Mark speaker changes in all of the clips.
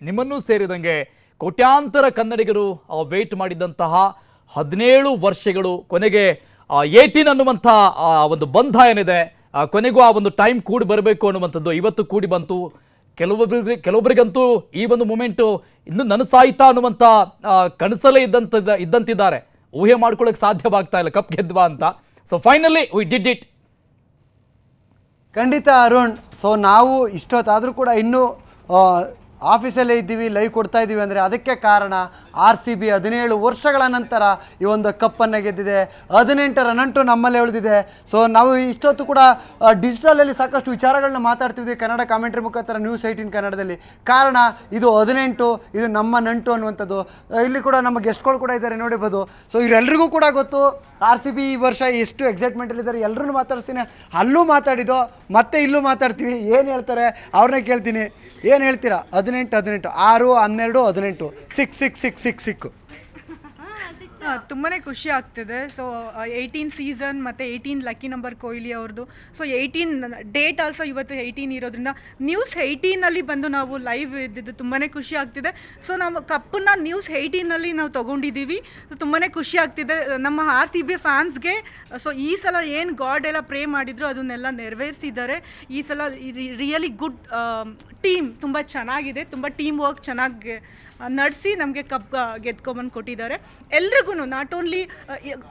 Speaker 1: ನಿಮ್ಮನ್ನೂ ಸೇರಿದಂಗೆ ಕೋಟ್ಯಾಂತರ ಕನ್ನಡಿಗರು ವೇಟ್ ಮಾಡಿದಂತಹ 17 ವರ್ಷಗಳು ಕೊನೆಗೆ 18 ಅನ್ನುವಂಥ ಒಂದು ಬಂಧ ಏನಿದೆ, ಕೊನೆಗೂ ಆ ಒಂದು ಟೈಮ್ ಕೂಡಿ ಬರಬೇಕು ಅನ್ನುವಂಥದ್ದು ಇವತ್ತು ಕೂಡಿ ಬಂತು. ಕೆಲವೊಬ್ಬರಿಗಂತೂ ಈ ಒಂದು ಮೂಮೆಂಟು ಇನ್ನು ನನಸಾಯ್ತಾ ಅನ್ನುವಂಥ ಕನಸಲ್ಲೇ ಇದ್ದಂತಿದ್ದಾರೆ. ಊಹೆ ಮಾಡ್ಕೊಳ್ಳೋಕೆ ಸಾಧ್ಯವಾಗ್ತಾ ಇಲ್ಲ ಕಪ್ ಗೆದ್ವಾ ಅಂತ. So finally we did it.
Speaker 2: ಖಂಡಿತ ಅರುಣ್. ಸೊ ನಾವು ಇಷ್ಟೊತ್ತಾದರೂ ಕೂಡ ಇನ್ನೂ ಆಫೀಸಲ್ಲೇ ಇದ್ದೀವಿ, ಲೈವ್ ಕೊಡ್ತಾ ಇದ್ದೀವಿ ಅಂದರೆ ಅದಕ್ಕೆ ಕಾರಣ RCB 17 ವರ್ಷಗಳ ನಂತರ ಈ ಒಂದು ಕಪ್ಪನ್ನು ಗೆದ್ದಿದೆ. 18 ನಂಟು ನಮ್ಮಲ್ಲೇ ಉಳಿದಿದೆ. ಸೊ ನಾವು ಇಷ್ಟೊತ್ತು ಕೂಡ ಡಿಜಿಟಲಲ್ಲಿ ಸಾಕಷ್ಟು ವಿಚಾರಗಳನ್ನ ಮಾತಾಡ್ತಿದ್ವಿ ಕನ್ನಡ ಕಾಮೆಂಟ್ರಿ ಮುಖಾಂತರ ನ್ಯೂಸ್ 18 ಕನ್ನಡದಲ್ಲಿ. ಕಾರಣ ಇದು 18, ಇದು ನಮ್ಮ ನಂಟು ಅನ್ನುವಂಥದ್ದು. ಇಲ್ಲಿ ಕೂಡ ನಮ್ಮ ಗೆಸ್ಟ್ಗಳು ಕೂಡ ಇದ್ದಾರೆ, ನೋಡಿರ್ಬೋದು. ಸೊ ಇವರೆಲ್ಲರಿಗೂ ಕೂಡ ಗೊತ್ತು RCB ಈ ವರ್ಷ ಎಷ್ಟು ಎಕ್ಸೈಟ್ಮೆಂಟಲ್ಲಿದ್ದಾರೆ. ಎಲ್ಲರೂ ಮಾತಾಡ್ತೀನಿ, ಅಲ್ಲೂ ಮಾತಾಡಿದ್ದು ಮತ್ತೆ ಇಲ್ಲೂ ಮಾತಾಡ್ತೀವಿ. ಏನು ಹೇಳ್ತಾರೆ ಅವ್ರನ್ನೇ ಕೇಳ್ತೀನಿ. ಏನು ಹೇಳ್ತೀರಾ? 18 6 12 18 6
Speaker 3: ತುಂಬಾ ಖುಷಿ ಆಗ್ತಿದೆ. ಸೊ 18 ಸೀಸನ್ ಮತ್ತು 18 ಲಕ್ಕಿ ನಂಬರ್ ಕೊಹ್ಲಿ ಅವ್ರದ್ದು. ಸೊ 18 ಡೇಟ್ ಆಲ್ಸೋ ಇವತ್ತು 18 ಇರೋದ್ರಿಂದ ನ್ಯೂಸ್ 18ನಲ್ಲಿ ಬಂದು ನಾವು ಲೈವ್ ಇದ್ದಿದ್ದು ತುಂಬಾ ಖುಷಿ ಆಗ್ತಿದೆ. ಸೊ ನಾವು ಕಪ್ಪನ್ನು ನ್ಯೂಸ್ 18ನಲ್ಲಿ ನಾವು ತೊಗೊಂಡಿದ್ದೀವಿ. ಸೊ ತುಂಬಾ ಖುಷಿ ಆಗ್ತಿದೆ ನಮ್ಮ RCB ಫ್ಯಾನ್ಸ್ಗೆ. ಸೊ ಈ ಸಲ ಏನು ಗಾಡ್ ಎಲ್ಲ ಪ್ರೇ ಮಾಡಿದ್ರು ಅದನ್ನೆಲ್ಲ ನೆರವೇರಿಸಿದ್ದಾರೆ. ಈ ಸಲ ರಿಯಲಿ ಗುಡ್ ಟೀಮ್, ತುಂಬ ಚೆನ್ನಾಗಿದೆ, ತುಂಬ ಟೀಮ್ ವರ್ಕ್ ಚೆನ್ನಾಗಿ ನಡೆಸಿ ನಮಗೆ ಕಪ್ ಗೆದ್ಕೊಂಬಂದು ಕೊಟ್ಟಿದ್ದಾರೆ. ಎಲ್ರಿಗೂ ನಾಟ್ ಓನ್ಲಿ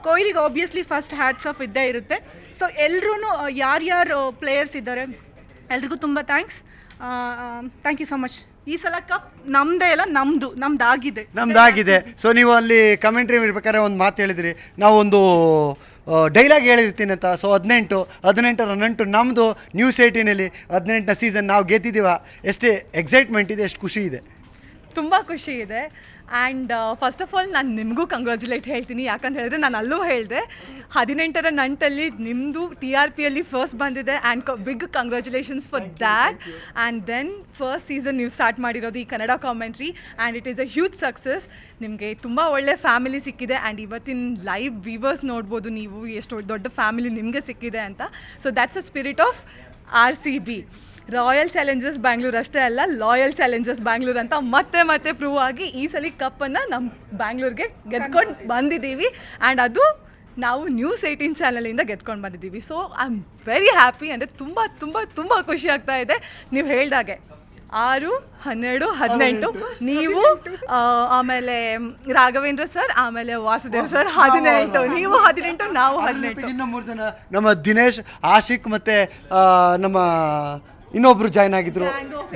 Speaker 3: ಕೊಹ್ಲಿಗೆ ಆಬ್ವಿಯಸ್ಲಿ ಫಸ್ಟ್ ಹ್ಯಾಟ್ಸ್ ಆಫ್ ಇದ್ದೇ ಇರುತ್ತೆ. ಸೊ ಎಲ್ಲರೂ ಯಾರ್ಯಾರು ಪ್ಲೇಯರ್ಸ್ ಇದ್ದಾರೆ ಎಲ್ರಿಗೂ ತುಂಬ ಥ್ಯಾಂಕ್ಸ್ ಯು ಸೊ ಮಚ್. ಈ ಸಲ ಕಪ್ ನಮ್ಮದೇ ಎಲ್ಲ ನಮ್ಮದಾಗಿದೆ.
Speaker 2: ಸೊ ನೀವು ಅಲ್ಲಿ ಕಮೆಂಟ್ರಿ ಇರ್ಬೇಕಾದ್ರೆ ಒಂದು ಮಾತು ಹೇಳಿದ್ರಿ, ನಾವು ಒಂದು ಡೈಲಾಗ್ ಹೇಳಿರ್ತೀನಿ ಅಂತ. ಸೊ 18 ನಂಟು ನಮ್ಮದು ನ್ಯೂಸ್ 18ನಲ್ಲಿ 18ನೇ ಸೀಸನ್ ನಾವು ಗೆದ್ದಿದ್ದೀವ. ಎಷ್ಟೇ ಎಕ್ಸೈಟ್ಮೆಂಟ್ ಇದೆ, ಎಷ್ಟು ಖುಷಿ ಇದೆ.
Speaker 4: ತುಂಬ ಖುಷಿ ಇದೆ. ಆ್ಯಂಡ್ ಫಸ್ಟ್ ಆಫ್ ಆಲ್ ನಾನು ನಿಮಗೂ ಕಂಗ್ರ್ಯಾಚುಲೇಟ್ ಹೇಳ್ತೀನಿ. ಯಾಕಂತ ಹೇಳಿದ್ರೆ ನಾನು ಅಲ್ಲೂ ಹೇಳಿದೆ 18 ನಂಟಲ್ಲಿ ನಿಮ್ಮದು TRPಯಲ್ಲಿ ಫಸ್ಟ್ ಬಂದಿದೆ. And big congratulations for that. And then first season ನೀವು ಸ್ಟಾರ್ಟ್ ಮಾಡಿರೋದು ಈ Kannada commentary, and it is a huge success. ನಿಮಗೆ ತುಂಬ ಒಳ್ಳೆ ಫ್ಯಾಮಿಲಿ ಸಿಕ್ಕಿದೆ. ಆ್ಯಂಡ್ ಇವತ್ತಿನ ಲೈವ್ ವ್ಯೂವರ್ಸ್ ನೋಡ್ಬೋದು ನೀವು ಎಷ್ಟು ದೊಡ್ಡ ಫ್ಯಾಮಿಲಿ ನಿಮಗೆ ಸಿಕ್ಕಿದೆ ಅಂತ. So that's a spirit of RCB. Royal Challengers Bangalore ಅಷ್ಟೇ ಅಲ್ಲ, ಲಾಯಲ್ ಚಾಲೆಂಜರ್ಸ್ ಬ್ಯಾಂಗ್ಳೂರ್ ಅಂತ ಮತ್ತೆ ಪ್ರೂವ್ ಆಗಿ ಈ ಸಲ ಕಪ್ಪನ್ನು ನಮ್ಮ ಬ್ಯಾಂಗ್ಳೂರ್ಗೆ ಗೆದ್ಕೊಂಡು ಬಂದಿದ್ದೀವಿ. ಆ್ಯಂಡ್ ಅದು ನಾವು ನ್ಯೂಸ್ 18 ಚಾನಲಿಂದ ಗೆದ್ಕೊಂಡು ಬಂದಿದ್ದೀವಿ. So I am very happy. ಅಂದರೆ ತುಂಬ ತುಂಬ ತುಂಬ ಖುಷಿ ಆಗ್ತಾ ಇದೆ. ನೀವು ಹೇಳ್ದಾಗೆ 6 12 18 ನೀವು, ಆಮೇಲೆ ರಾಘವೇಂದ್ರ ಸರ್, ಆಮೇಲೆ ವಾಸುದೇವ್ ಸರ್ 18, ನೀವು 18, ನಾವು 18.
Speaker 2: ಇನ್ನೂ 3 ಜನ ನಮ್ಮ ದಿನೇಶ್, ಆಶಿಕ್ ಮತ್ತು ನಮ್ಮ ಇನ್ನೊಬ್ರು ಜಾಯ್ನ್ ಆಗಿದ್ರು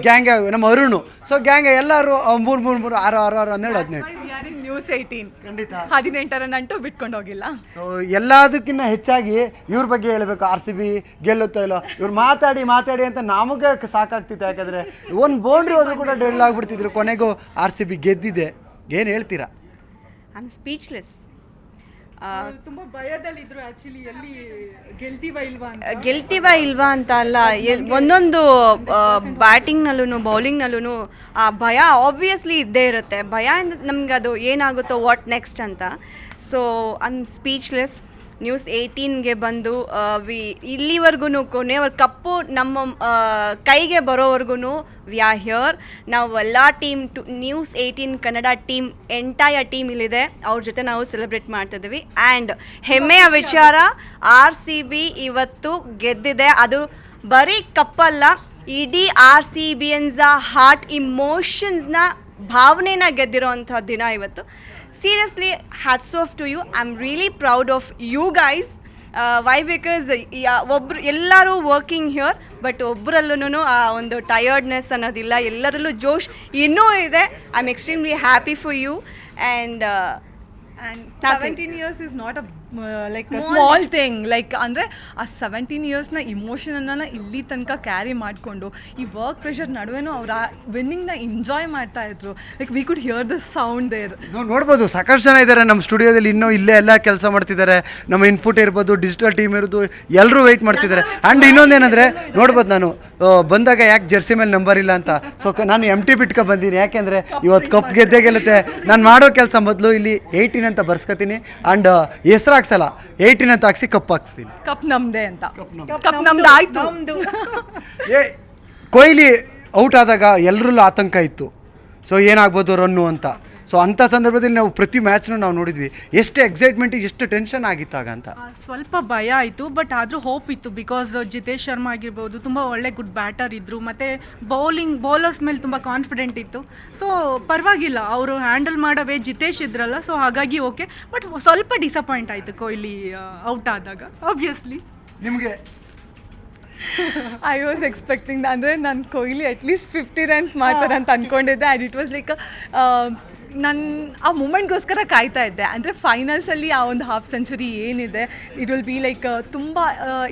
Speaker 2: ಗ್ಯಾಂಗ್, ನಮ್ಮ ಅರುಣ್. ಸೊ ಗ್ಯಾಂಗ್ ಎಲ್ಲರೂ 3 6 6 12 17
Speaker 4: ನ್ಯೂಸ್ 18
Speaker 2: ಖಂಡಿತ
Speaker 4: 18 ನಂಟು ಬಿಟ್ಕೊಂಡು ಹೋಗಿಲ್ಲ.
Speaker 2: ಸೊ ಎಲ್ಲದಕ್ಕಿಂತ ಹೆಚ್ಚಾಗಿ ಇವ್ರ ಬಗ್ಗೆ ಹೇಳಬೇಕು. RCB ಗೆಲ್ಲುತ್ತೋ ಇಲ್ಲೋ, ಇವ್ರು ಮಾತಾಡಿ ಅಂತ ನಮಗೆ ಸಾಕಾಗ್ತಿತ್ತು. ಯಾಕಂದರೆ ಒಂದು ಬೌಂಡ್ರಿ ಹೋದ್ರೂ ಕೂಡ ಡೆಲ್ ಆಗಿಬಿಡ್ತಿದ್ರು. ಕೊನೆಗೂ RCB ಗೆದ್ದಿದೆ. ಏನು ಹೇಳ್ತೀರಾ?
Speaker 5: I am speechless.
Speaker 3: ತುಂಬ ಭಯದಲ್ಲಿದ್ರು ಆ್ಯಕ್ಚುಲಿ, ಎಲ್ಲಿ
Speaker 5: ಗೆಲ್ತೀವ ಇಲ್ವಾ ಅಂತ ಅಲ್ಲ, ಒಂದೊಂದು ಬ್ಯಾಟಿಂಗ್ನಲ್ಲೂ ಬೌಲಿಂಗ್ನಲ್ಲೂ ಆ ಭಯ ಆಬ್ವಿಯಸ್ಲಿ ಇದ್ದೇ ಇರುತ್ತೆ. ಭಯ ನಮ್ಗೆ ಅದು ಏನಾಗುತ್ತೋ ವಾಟ್ ನೆಕ್ಸ್ಟ್ ಅಂತ. So I am speechless. News 18ಗೆ ಬಂದು ಇಲ್ಲಿವರೆಗೂ ಕೊನೆವರೆಗೂ ಕಪ್ಪು ನಮ್ಮ ಕೈಗೆ ಬರೋವರೆಗೂ ವಿ ಆರ್ ಹಿಯರ್. ನಾವು ಎಲ್ಲ team news 18 Kannada team entire team ಇಲ್ಲಿದೆ, ಅವ್ರ ಜೊತೆ ನಾವು ಸೆಲೆಬ್ರೇಟ್ ಮಾಡ್ತಿದ್ದೀವಿ. ಆ್ಯಂಡ್ ಹೆಮ್ಮೆಯ ವಿಚಾರ, RCB ಇವತ್ತು ಗೆದ್ದಿದೆ. ಅದು ಬರೀ ಕಪ್ಪಲ್ಲ, ಇಡೀ RCBಯನ್ಸ್ ಹಾರ್ಟ್ ಇಮೋಷನ್ಸ್ನ ಭಾವನೆನ ಗೆದ್ದಿರೋವಂಥ ದಿನ ಇವತ್ತು. Seriously, hats off to you. I'm really proud of you guys. Why? Because ಒಬ್ಬರು ಎಲ್ಲರೂ ವರ್ಕಿಂಗ್ ಹಿಯರ್, ಬಟ್ ಒಬ್ಬರಲ್ಲೂ ಆ ಒಂದು ಟಯರ್ಡ್ನೆಸ್ ಅನ್ನೋದಿಲ್ಲ, ಎಲ್ಲರಲ್ಲೂ ಜೋಶ್ ಇನ್ನೂ ಇದೆ. I am extremely happy for you. And
Speaker 4: 17 years is not a small thing. Like ಅಂದರೆ ಆ 17 ಇಯರ್ಸ್ನ ಇಮೋಷನನ್ನು ಇಲ್ಲಿ ತನಕ ಕ್ಯಾರಿ ಮಾಡಿಕೊಂಡು ಈ ವರ್ಕ್ ಪ್ರೆಷರ್ ನಡುವೆನೂ ಅವ್ರು ಆ ವಿನ್ನಿಂಗ್ನ ಎಂಜಾಯ್ ಮಾಡ್ತಾ ಇದ್ರು. Like we could hear the sound there.
Speaker 2: ನೋಡ್ಬೋದು ಸಾಕಷ್ಟು ಜನ ಇದ್ದಾರೆ ನಮ್ಮ ಸ್ಟುಡಿಯೋದಲ್ಲಿ, ಇನ್ನೂ ಇಲ್ಲೇ ಎಲ್ಲ ಕೆಲಸ ಮಾಡ್ತಿದ್ದಾರೆ. ನಮ್ಮ ಇನ್ಪುಟ್ ಇರ್ಬೋದು, ಡಿಜಿಟಲ್ ಟೀಮ್ ಇರ್ಬೋದು, ಎಲ್ಲರೂ ವೆಯ್ಟ್ ಮಾಡ್ತಿದ್ದಾರೆ. ಆ್ಯಂಡ್ ಇನ್ನೊಂದೇನೆಂದರೆ ನೋಡ್ಬೋದು, ನಾನು ಬಂದಾಗ ಯಾಕೆ ಜರ್ಸಿ ಮೇಲೆ ನಂಬರ್ ಇಲ್ಲ ಅಂತ. ಸೊ ನಾನು MT ಬಿಟ್ಕೊ ಬಂದೀನಿ. ಯಾಕೆಂದರೆ ಇವತ್ತು ಕಪ್ ಗೆದ್ದೇ ಗೆಲ್ಲುತ್ತೆ. ನಾನು ಮಾಡೋ ಕೆಲಸ ಮೊದಲು ಇಲ್ಲಿ 18 ಅಂತ ಬರ್ಸ್ಕೊತೀನಿ. ಆ್ಯಂಡ್ ಹೆಸರು ಹಾಕ್ಸಲ್ಲ, 18 ಅಂತ ಹಾಕ್ಸಿ ಕಪ್ ಹಾಕ್ಸ್ತೀನಿ.
Speaker 4: ಕಪ್ ನಮ್ದೇ ಅಂತ. ಕಪ್ ನಮ್ದು ಆಯ್ತು.
Speaker 2: ಕೊಹ್ಲಿ ಔಟ್ ಆದಾಗ ಎಲ್ಲರಲ್ಲೂ ಆತಂಕ ಇತ್ತು. ಸೊ ಏನಾಗ್ಬೋದು ರನ್ನು ಅಂತ. ಸೊ ಅಂಥ ಸಂದರ್ಭದಲ್ಲಿ ನಾವು ಪ್ರತಿ ಮ್ಯಾಚ್ನು ನಾವು ನೋಡಿದ್ವಿ, ಎಷ್ಟು ಎಕ್ಸೈಟ್ಮೆಂಟಿಗೆ ಎಷ್ಟು ಟೆನ್ಷನ್ ಆಗಿತ್ತಾಗ ಅಂತ.
Speaker 3: ಸ್ವಲ್ಪ ಭಯ ಆಯಿತು, ಬಟ್ ಆದರೂ ಹೋಪ್ ಇತ್ತು. ಬಿಕಾಸ್ ಜಿತೇಶ್ ಶರ್ಮಾ ಆಗಿರ್ಬೋದು, ತುಂಬ ಒಳ್ಳೆ ಗುಡ್ ಬ್ಯಾಟರ್ ಇದ್ದರು, ಮತ್ತು ಬೌಲರ್ಸ್ ಮೇಲೆ ತುಂಬ ಕಾನ್ಫಿಡೆಂಟ್ ಇತ್ತು. ಸೊ ಪರವಾಗಿಲ್ಲ, ಅವರು ಹ್ಯಾಂಡಲ್ ಮಾಡೋ ಜಿತೇಶ್ ಇದ್ರಲ್ಲ, ಸೊ ಹಾಗಾಗಿ ಓಕೆ. ಬಟ್ ಸ್ವಲ್ಪ ಡಿಸಪಾಯಿಂಟ್ ಆಯಿತು ಕೊಹ್ಲಿ ಔಟ್ ಆದಾಗ, ಆಬ್ವಿಯಸ್ಲಿ.
Speaker 2: ನಿಮಗೆ
Speaker 4: ಐ ವಾಸ್ ಎಕ್ಸ್ಪೆಕ್ಟಿಂಗ್, ಅಂದರೆ ನಾನು ಕೊಹ್ಲಿ ಅಟ್ಲೀಸ್ಟ್ 50 ರನ್ಸ್ ಮಾಡ್ತಾರೆ ಅಂತ ಅಂದ್ಕೊಂಡಿದ್ದೆ. ಆ್ಯಂಡ್ ಇಟ್ ವಾಸ್ ಲೈಕ್ ನಾನು ಆ ಮೂಮೆಂಟ್ಗೋಸ್ಕರ ಕಾಯ್ತಾ ಇದ್ದೆ. ಅಂದರೆ ಫೈನಲ್ಸಲ್ಲಿ ಆ ಒಂದು ಹಾಫ್ ಸೆಂಚುರಿ ಏನಿದೆ, ಇಟ್ ವಿಲ್ ಬಿ ಲೈಕ್ ತುಂಬ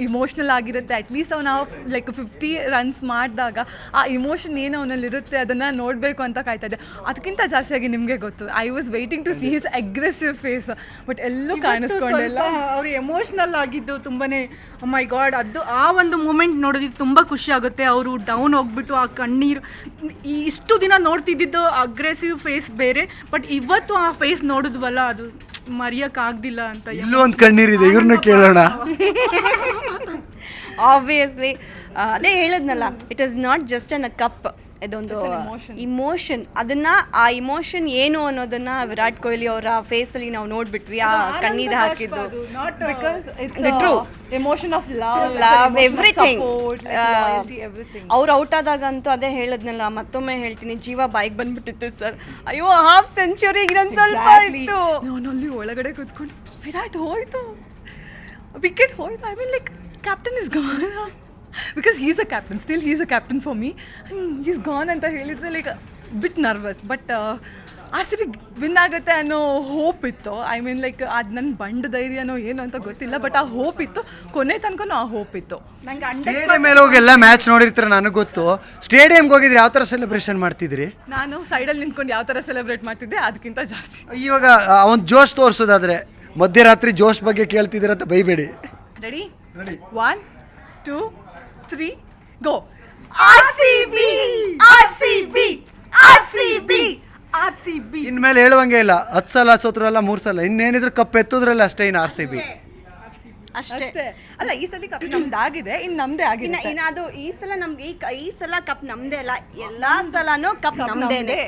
Speaker 4: ಇಮೋಷ್ನಲ್ ಆಗಿರುತ್ತೆ. ಅಟ್ಲೀಸ್ಟ್ ಅವನು ಲೈಕ್ 50 ರನ್ಸ್ ಮಾಡಿದಾಗ ಆ ಇಮೋಷನ್ ಏನು ಅವನಲ್ಲಿರುತ್ತೆ ಅದನ್ನು ನೋಡಬೇಕು ಅಂತ ಕಾಯ್ತಾ ಇದ್ದೆ. ಅದಕ್ಕಿಂತ ಜಾಸ್ತಿಯಾಗಿ ನಿಮಗೆ ಗೊತ್ತು, I was waiting to see his aggressive face, but ಎಲ್ಲೂ ಕಾಣಿಸ್ಕೊಂಡಿಲ್ಲ.
Speaker 3: ಅವರು ಎಮೋಷ್ನಲ್ ಆಗಿದ್ದು ತುಂಬಾ, ಮೈ ಗಾಡ್, ಅದು ಆ ಒಂದು ಮೂಮೆಂಟ್ ನೋಡೋದಿದ್ದು ತುಂಬ ಖುಷಿ ಆಗುತ್ತೆ. ಅವರು ಡೌನ್ ಹೋಗ್ಬಿಟ್ಟು ಆ ಕಣ್ಣೀರು, ಇಷ್ಟು ದಿನ ನೋಡ್ತಿದ್ದಿದ್ದು ಅಗ್ರೆಸಿವ್ ಫೇಸ್ ಬೇರೆ, ಬಟ್ ಇವತ್ತು ಆ ಫೇಸ್ ನೋಡಿದ್ವಲ್ಲ, ಅದು ಮರೆಯೋಕ್ಕಾಗ್ದಿಲ್ಲ ಅಂತ.
Speaker 2: ಇಲ್ಲೂ ಒಂದು ಕಣ್ಣೀರಿದೆ, ಇವ್ರನ್ನ ಕೇಳೋಣ.
Speaker 5: ಆಬ್ವಿಯಸ್ಲಿ ಅದೇ ಹೇಳಿದ್ನಲ್ಲ, it is not just an a cup, ಇದೊಂದು ಇಮೋಷನ್. ಆ ಇಮೋಷನ್ ಏನು ಅನ್ನೋದನ್ನ ವಿರಾಟ್ ಕೊಹ್ಲಿ ಅವರ ಫೇಸಲ್ಲಿ ನಾವು ನೋಡ್ಬಿಟ್ವಿ, ಆ ಕಣ್ಣೀರು ಹಾಕಿದ್ದು.
Speaker 4: Because it's
Speaker 5: true
Speaker 4: emotion of
Speaker 5: love, everything.
Speaker 4: Everything.
Speaker 5: ಅವ್ರು ಔಟ್ ಆದಾಗಂತೂ ಅದೇ ಹೇಳಿದ್ನಲ್ಲ, ಮತ್ತೊಮ್ಮೆ ಹೇಳ್ತೀನಿ, ಜೀವ ಬಾಯಿಗೆ ಬಂದ್ಬಿಟ್ಟಿತ್ತು ಸರ್. ಅಯ್ಯೋ, ಹಾಫ್ ಸೆಂಚುರಿ ಇನ್ನೊಂದು ಸ್ವಲ್ಪ ಇತ್ತು.
Speaker 4: ನಾನಲ್ಲಿ ಒಳಗಡೆ ಕೂತ್ಕೊಂಡು ವಿರಾಟ್ ಹೋಯ್ತು, ವಿಕೆಟ್ ಹೋಯ್ತು, I mean like captain is gone, because he's a captain, still he's a captain for me. He's gone ಅಂತ ಹೇಳಿದರೆ like bit nervous. But RCB win ಆಗುತ್ತೆ ಅನ್ನೋ ಹೋಪ್ ಇತ್ತು. ಐ ಮೀನ್ ಲೈಕ್ ಅದು ನನ್ನ ಬಂಡ ಧೈರ್ಯನೋ ಏನು ಅಂತ ಗೊತ್ತಿಲ್ಲ, ಬಟ್ ಆ ಹೋಪ್ ಇತ್ತು, ಕೊನೆ ತನಕನೂ ಆ ಹೋಪ್ ಇತ್ತು.
Speaker 2: ಸ್ಟೇಡಿಯಂ ಮೇಲೆ ಹೋಗಿ ಎಲ್ಲ ಮ್ಯಾಚ್ ನೋಡಿರ್ತೀರ, ನನಗೆ ಗೊತ್ತು. ಸ್ಟೇಡಿಯಂಗೆ ಹೋಗಿದ್ರೆ ಯಾವ ಥರ ಸೆಲೆಬ್ರೇಷನ್ ಮಾಡ್ತಿದ್ರಿ?
Speaker 4: ನಾನು ಸೈಡಲ್ಲಿ ನಿಂತ್ಕೊಂಡು ಯಾವ ಥರ ಸೆಲೆಬ್ರೇಟ್ ಮಾಡ್ತಿದ್ದೆ ಅದಕ್ಕಿಂತ ಜಾಸ್ತಿ.
Speaker 2: ಇವಾಗ ಒಂದು ಜೋಶ್ ತೋರಿಸೋದಾದ್ರೆ, ಮಧ್ಯರಾತ್ರಿ ಜೋಶ್ ಬಗ್ಗೆ ಕೇಳ್ತಿದ್ದೀರ ಅಂತ ಬೈಬೇಡಿ.
Speaker 4: ರೆಡಿ? 1 2 3 ಗೋ.
Speaker 3: RCB
Speaker 2: ಇನ್ಮೇಲೆ ಹೇಳುವಂಗೆ ಇಲ್ಲ, 10 ಸಲ ಸೋತ್ರಲ್ಲ, 3 ಸಲ, ಇನ್ನೇನಿದ್ರು ಕಪ್ ಎತ್ತುದ್ರಲ್ಲ ಅಷ್ಟೇ. ಇನ್ನು RCB
Speaker 5: ಅಷ್ಟೇ.
Speaker 4: ಅಲ್ಲ, ಈ ಸಲ ಕಪ್ ನಮ್ದಾಗಿದೆ, ಇನ್ನು ನಮ್ದೇ ಆಗಿದೆ.
Speaker 5: ಇನ್ನು ಅದು ಈ ಸಲ ನಮ್ಗೆ ಈ ಸಲ ಕಪ್ ನಮ್ದೇ ಅಲ್ಲ, ಎಲ್ಲಾ ಸಲನೂ ಕಪ್ ನಮ್ದೇನೆ.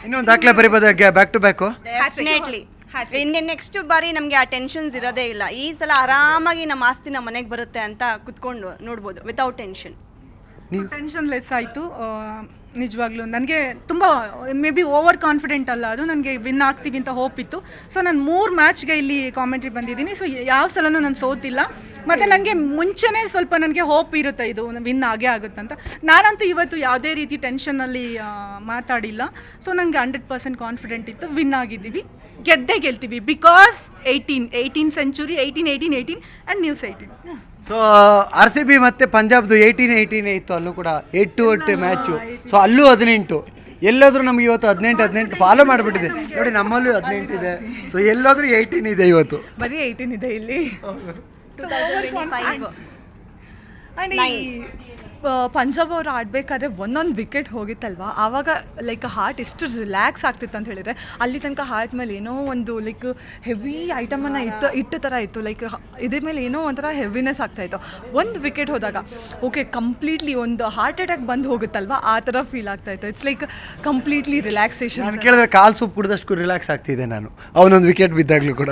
Speaker 2: ಇನ್ನೊಂದು ದಾಖಲೆ ಬರೀಬೋದು ಬ್ಯಾಕ್ ಟು ಬ್ಯಾಕು.
Speaker 5: ಡೆಫಿನೆಟ್ಲಿ. ಇನ್ನು ನೆಕ್ಸ್ಟ್ ಬಾರಿ ನಮಗೆ ಆ ಟೆನ್ಷನ್ಸ್ ಇರೋದೇ ಇಲ್ಲ. ಈ ಸಲ ಆರಾಮಾಗಿ ನಮ್ಮ ಆಸ್ತಿ ನಮ್ಮ ಮನೆಗೆ ಬರುತ್ತೆ ಅಂತ ಕುತ್ಕೊಂಡು ನೋಡ್ಬೋದು ವಿತೌಟ್ ಟೆನ್ಷನ್.
Speaker 3: ಟೆನ್ಷನ್ ಲೆಸ್ ಆಯಿತು ನಿಜವಾಗ್ಲೂ. ನನಗೆ ತುಂಬ ಮೇ ಬಿ ಓವರ್ ಕಾನ್ಫಿಡೆಂಟ್ ಅಲ್ಲ, ಅದು ನನಗೆ ವಿನ್ ಆಗ್ತೀವಿ ಅಂತ ಹೋಪ್ ಇತ್ತು. ಸೊ ನಾನು 3 ಮ್ಯಾಚ್ಗೆ ಇಲ್ಲಿ ಕಾಮೆಂಟ್ರಿ ಬಂದಿದ್ದೀನಿ. ಸೊ ಯಾವ ಸಲನೂ ನಾನು ಸೋತಿಲ್ಲ, ಮತ್ತು ನನಗೆ ಮುಂಚೆನೇ ಸ್ವಲ್ಪ ನನಗೆ ಹೋಪ್ ಇರುತ್ತೆ ಇದು ವಿನ್ ಆಗೇ ಆಗುತ್ತಂತ. ನಾನಂತೂ ಇವತ್ತು ಯಾವುದೇ ರೀತಿ ಟೆನ್ಷನಲ್ಲಿ ಮಾತಾಡಿಲ್ಲ. ಸೊ ನನಗೆ 100% ಕಾನ್ಫಿಡೆಂಟ್ ಇತ್ತು, ವಿನ್ ಆಗಿದ್ದೀವಿ, ಗೆದ್ದೇ ಗೆಲ್ತೀವಿ. Because 18 century, 18 and news 18.
Speaker 2: So RCB ಮತ್ತು ಪಂಜಾಬ್ದು 18 ಇತ್ತು, ಅಲ್ಲೂ ಕೂಡ 8-8 ಮ್ಯಾಚು. ಸೊ ಅಲ್ಲೂ 18. ಎಲ್ಲಾದರೂ ನಮ್ಗೆ ಇವತ್ತು 18 ಫಾಲೋ ಮಾಡಿಬಿಟ್ಟಿದೆ ನೋಡಿ. ನಮ್ಮಲ್ಲೂ 18 ಇದೆ. ಸೊ ಎಲ್ಲಾದರೂ 18 ಇದೆ ಇವತ್ತು.
Speaker 4: ಬರೀ 18 ಇದೆ ಇಲ್ಲಿ. ಪಂಜಾಬ್ ಅವರು ಆಡಬೇಕಾದ್ರೆ ಒಂದೊಂದು ವಿಕೆಟ್ ಹೋಗಿತ್ತಲ್ವ, ಆವಾಗ ಲೈಕ್ ಹಾರ್ಟ್ ಎಷ್ಟು ರಿಲ್ಯಾಕ್ಸ್ ಆಗ್ತಿತ್ತು ಅಂತ ಹೇಳಿದರೆ, ಅಲ್ಲಿ ತನಕ ಹಾರ್ಟ್ ಮೇಲೆ ಏನೋ ಒಂದು ಲೈಕ್ ಹೆವಿ ಐಟಮನ್ನು ಇಟ್ಟ ಥರ ಇತ್ತು. ಲೈಕ್ ಇದ್ರ ಮೇಲೆ ಏನೋ ಒಂಥರ ಹೆವಿನೆಸ್ ಆಗ್ತಾಯಿತ್ತು. ಒಂದು ವಿಕೆಟ್ ಹೋದಾಗ ಓಕೆ, ಕಂಪ್ಲೀಟ್ಲಿ ಒಂದು ಹಾರ್ಟ್ ಅಟ್ಯಾಕ್ ಬಂದು ಹೋಗುತ್ತಲ್ವ, ಆ ಥರ ಫೀಲ್ ಆಗ್ತಾಯಿತ್ತು. It's like completely relaxation.
Speaker 2: ನಾನು ಕೇಳಿದ್ರೆ ಕಾಲು ಸೂಪ್ ಕುಡಿದಷ್ಟು ರಿಲ್ಯಾಕ್ಸ್ ಆಗ್ತಿದೆ ನಾನು, ಅವನೊಂದು ವಿಕೆಟ್ ಬಿದ್ದಾಗಲೂ ಕೂಡ.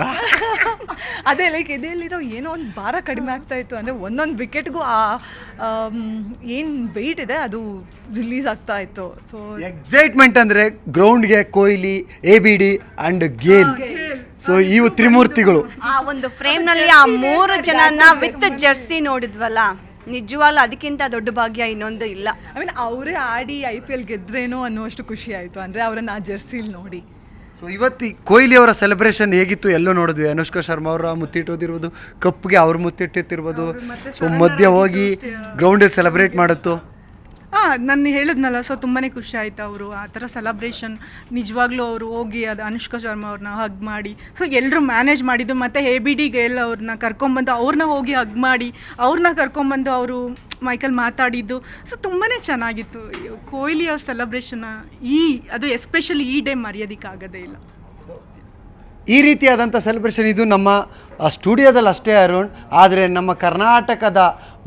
Speaker 4: ಅದೇ ಲೈಕ್ ಇದೆಯಲ್ಲಿರೋ ಏನೋ ಒಂದು ಭಾರ ಕಡಿಮೆ ಆಗ್ತಾಯಿತ್ತು. ಅಂದರೆ ಒಂದೊಂದು ವಿಕೆಟ್ಗೂ ಆ ಏನು ವೆಯ್ಟ್ ಇದೆ ಅದು ರಿಲೀಸ್ ಆಗ್ತಾ ಇತ್ತು. ಸೊ
Speaker 2: ಎಕ್ಸೈಟ್ಮೆಂಟ್ ಅಂದರೆ ಗ್ರೌಂಡ್ಗೆ Kohli, ABD and Gayle. So ಇವು ತ್ರಿಮೂರ್ತಿಗಳು.
Speaker 5: ಆ ಒಂದು ಫ್ರೇಮ್ನಲ್ಲಿ ಆ 3 ಜನನ ವಿತ್ ಜರ್ಸಿ ನೋಡಿದ್ವಲ್ಲ, ನಿಜವಾಗ್ಲೂ ಅದಕ್ಕಿಂತ ದೊಡ್ಡ ಭಾಗ್ಯ ಇನ್ನೊಂದು ಇಲ್ಲ.
Speaker 4: ಐ ಮೀನ್ ಅವರೇ ಆಡಿ IPL ಗೆದ್ರೇನೋ ಅನ್ನೋಷ್ಟು ಖುಷಿ ಆಯಿತು, ಅಂದರೆ ಅವರನ್ನು ಆ ಜರ್ಸಿಲಿ ನೋಡಿ.
Speaker 2: ಸೊ ಇವತ್ತು ಕೊಹ್ಲಿ ಅವರ ಸೆಲೆಬ್ರೇಷನ್ ಹೇಗಿತ್ತು ಎಲ್ಲೋ ನೋಡಿದ್ವಿ. ಅನುಷ್ಕಾ ಶರ್ಮಾ ಅವರ ಮುತ್ತಿಟ್ಟೋದಿರ್ಬೋದು, ಕಪ್ಗೆ ಅವ್ರು ಮುತ್ತಿಟ್ಟಿರ್ಬೋದು. ಸೊ ಮಧ್ಯೆ ಹೋಗಿ ಗ್ರೌಂಡಲ್ಲಿ ಸೆಲೆಬ್ರೇಟ್ ಮಾಡುತ್ತೋ.
Speaker 3: ನಾನು ಹೇಳಿದ್ನಲ್ಲ, ಸೊ ತುಂಬಾ ಖುಷಿ ಆಯಿತು ಅವರು ಆ ಥರ ಸೆಲೆಬ್ರೇಷನ್. ನಿಜವಾಗ್ಲೂ ಅವರು ಹೋಗಿ ಅದು ಅನುಷ್ಕಾ ಶರ್ಮಾ ಅವ್ರನ್ನ ಹಗ್ ಮಾಡಿ, ಸೊ ಎಲ್ಲರೂ ಮ್ಯಾನೇಜ್ ಮಾಡಿದ್ದು. ಮತ್ತು ABD ಗೇಲ್ ಅವ್ರನ್ನ ಕರ್ಕೊಂಬಂದು ಅವ್ರನ್ನ ಹೋಗಿ ಹಗ್ ಮಾಡಿ, ಅವ್ರನ್ನ ಕರ್ಕೊಂಬಂದು ಅವರು ಮೈಕಲ್ ಮಾತಾಡಿದ್ದು. ಸೊ ತುಂಬಾ ಚೆನ್ನಾಗಿತ್ತು ಕೊಹ್ಲಿ ಅವ್ರ ಸೆಲೆಬ್ರೇಷನ್ನ. ಅದು ಎಸ್ಪೆಷಲಿ ಈ ಡೇ ಮರೆಯೋದಕ್ಕಾಗೋದೇ ಇಲ್ಲ.
Speaker 2: ಈ ರೀತಿಯಾದಂಥ ಸೆಲೆಬ್ರೇಷನ್ ಇದು ನಮ್ಮ ಸ್ಟುಡಿಯೋದಲ್ಲಿ ಅಷ್ಟೇ ಅರುಣ್, ಆದರೆ ನಮ್ಮ ಕರ್ನಾಟಕದ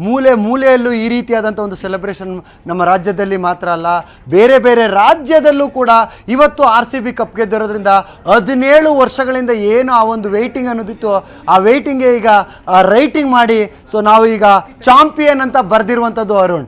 Speaker 2: ಮೂಲೆ ಮೂಲೆಯಲ್ಲೂ ಈ ರೀತಿಯಾದಂಥ ಒಂದು ಸೆಲೆಬ್ರೇಷನ್ ನಮ್ಮ ರಾಜ್ಯದಲ್ಲಿ ಮಾತ್ರ ಅಲ್ಲ, ಬೇರೆ ಬೇರೆ ರಾಜ್ಯದಲ್ಲೂ ಕೂಡ ಇವತ್ತು RCB ಕಪ್ ಗೆದ್ದಿರೋದ್ರಿಂದ 17 ವರ್ಷಗಳಿಂದ ಏನು ಆ ಒಂದು ವೆಯ್ಟಿಂಗ್ ಅನ್ನೋದಿತ್ತು, ಆ ವೆಯ್ಟಿಂಗ್ಗೆ ಈಗ ರೈಟಿಂಗ್ ಮಾಡಿ ಸೊ ನಾವು ಈಗ ಚಾಂಪಿಯನ್ ಅಂತ ಬರೆದಿರುವಂಥದ್ದು ಅರುಣ್.